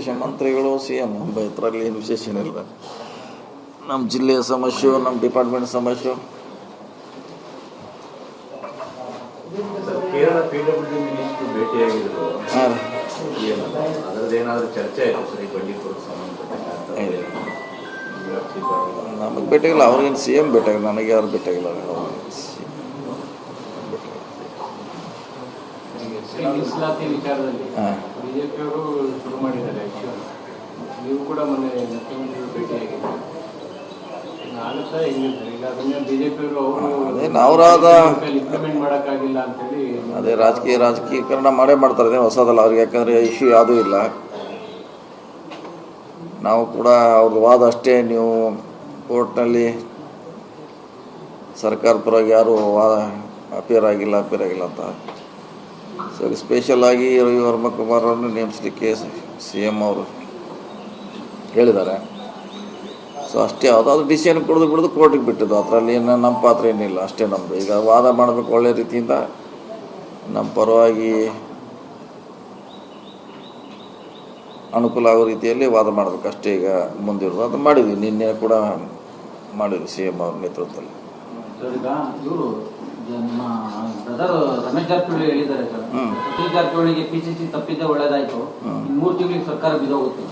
ವಿಶೇಷ ಮಂತ್ರಿಗಳು C M ಇದರಲ್ಲಿ ಏನು ವಿಶೇಷ ಏನಿಲ್ಲ. ನಮ್ಮ ಜಿಲ್ಲೆಯ ಸಮಸ್ಯೆ, ನಮ್ಮ ಡಿಪಾರ್ಟ್ಮೆಂಟ್ ಸಮಸ್ಯೆ. ಕೇರಳ PWD ಮಿನಿಸ್ಟರ್ ಭೇಟಿಯಾಗಿದ್ರು, ಅದರದ್ದೇನಾದರೂ ಚರ್ಚೆ ಆಯಿತು ಸರ್? ಈ ಬಂಡೀಪುರಕ್ಕೆ ಸಂಬಂಧಪಟ್ಟ ನಮಗೆ ಭೇಟಿಯಾಗಿಲ್ಲ. ಅವ್ರಿಗೇನು ಸಿ ಎಂ ಭೇಟಿಯಾಗಿಲ್ಲ, ನನಗೆ ಯಾರು ಭೇಟಿಯಾಗಿಲ್ಲ. ಮೀಸಲಾತಿ ವಿಚಾರದಲ್ಲಿ ಬಿಜೆಪಿಯವರು ಶುರು ಮಾಡಿದ್ದಾರೆ. ನೀವು ಕೂಡ ಮೊನ್ನೆ ಮುಖ್ಯಮಂತ್ರಿಗಳು ಭೇಟಿಯಾಗಿದ್ದಾರೆ. ಇಂಪ್ಲಿಮೆಂಟ್ ಮಾಡೋಕ್ಕಾಗಿಲ್ಲ ಅಂತೇಳಿ ಅದೇ ರಾಜಕೀಯಕರಣ ಮಾಡೇ ಮಾಡ್ತಾರೆ. ಹೊಸದಲ್ಲ ಅವ್ರಿಗೆ, ಯಾಕಂದರೆ ಇಶ್ಯೂ ಯಾವುದೂ ಇಲ್ಲ. ನಾವು ಕೂಡ ಅವ್ರದ್ದು ವಾದ ಅಷ್ಟೇ. ನೀವು ಕೋರ್ಟ್ನಲ್ಲಿ ಸರ್ಕಾರ ಪರವಾಗಿ ಯಾರು ವಾದ ಅಪೇರ್ ಆಗಿಲ್ಲ ಅಂತ. ಸೊ ಸ್ಪೆಷಲ್ ಆಗಿ ರವಿ ವರ್ಮಕುಮಾರ್ ಅವರನ್ನು ನೇಮಿಸಲಿಕ್ಕೆ ಸಿ ಎಂ ಅವರು ಹೇಳಿದ್ದಾರೆ. ಸೊ ಅಷ್ಟೇ, ಯಾವುದಾದ್ರು ಡಿಸಿಷನ್ ಬಿಡೋದು ಕೋರ್ಟಿಗೆ ಬಿಟ್ಟಿದ್ದು. ಅದರಲ್ಲಿ ಏನು ನಮ್ಮ ಪಾತ್ರ ಏನಿಲ್ಲ, ಅಷ್ಟೇ ನಮ್ಮದು. ಈಗ ವಾದ ಮಾಡಬೇಕು ಒಳ್ಳೆ ರೀತಿಯಿಂದ, ನಮ್ಮ ಪರವಾಗಿ ಅನುಕೂಲ ಆಗೋ ರೀತಿಯಲ್ಲಿ ವಾದ ಮಾಡಬೇಕು ಅಷ್ಟೇ. ಈಗ ಮುಂದಿರೋದು ಅದು ಮಾಡಿದ್ವಿ, ನಿನ್ನೆ ಕೂಡ ಮಾಡಿದ್ವಿ ಸಿ ಎಂ ಅವ್ರ ನೇತೃತ್ವದಲ್ಲಿ. ರಮೇಶ್ ಜಾರಕಿಹೊಳಿ ಹೇಳಿದ್ದಾರೆ ಸರ್, ಸತೀಶ್ ಜಾರಕಿಹೊಳಿಗೆ PCC ತಪ್ಪಿದ್ದೆ ಒಳ್ಳೇದಾಯ್ತು, 3 ತಿಂಗಳಿಗೆ ಸರ್ಕಾರ ಬಿದ್ದೋಗುತ್ತೆ.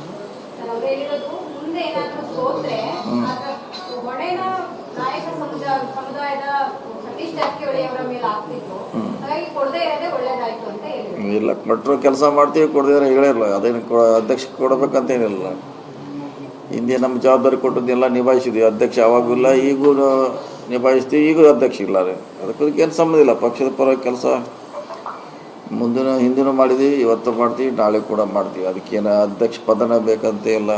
ಇಲ್ಲ, ಕೊಟ್ಟರು ಕೆಲಸ ಮಾಡ್ತೀವಿ, ಕೊಡದಿದ್ರೆ ಹೇಳಿರಲ್ಲ. ಅದೇನು ಅಧ್ಯಕ್ಷ ಕೊಡಬೇಕಂತೇನಿಲ್ಲ. ಹಿಂದೆ ನಮ್ಮ ಜವಾಬ್ದಾರಿ ಕೊಟ್ಟದ್ದೆಲ್ಲ ನಿಭಾಯಿಸಿದ್ವಿ. ಅಧ್ಯಕ್ಷ ಯಾವಾಗೂ ಇಲ್ಲ, ಈಗೂ ನಿಭಾಯಿಸ್ತೀವಿ. ಈಗೂ ಅಧ್ಯಕ್ಷ ಇಲ್ಲ ರೀ. ಅದಕ್ಕೇನು ಸಂಬಂಧ ಇಲ್ಲ. ಪಕ್ಷದ ಪರವಾಗಿ ಕೆಲಸ ಹಿಂದಿನೂ ಮಾಡಿದ್ದೀವಿ, ಇವತ್ತು ಮಾಡ್ತೀವಿ, ನಾಳೆ ಕೂಡ ಮಾಡ್ತೀವಿ. ಅದಕ್ಕೇನು ಅಧ್ಯಕ್ಷ ಪದನ ಬೇಕಂತ ಇಲ್ಲ.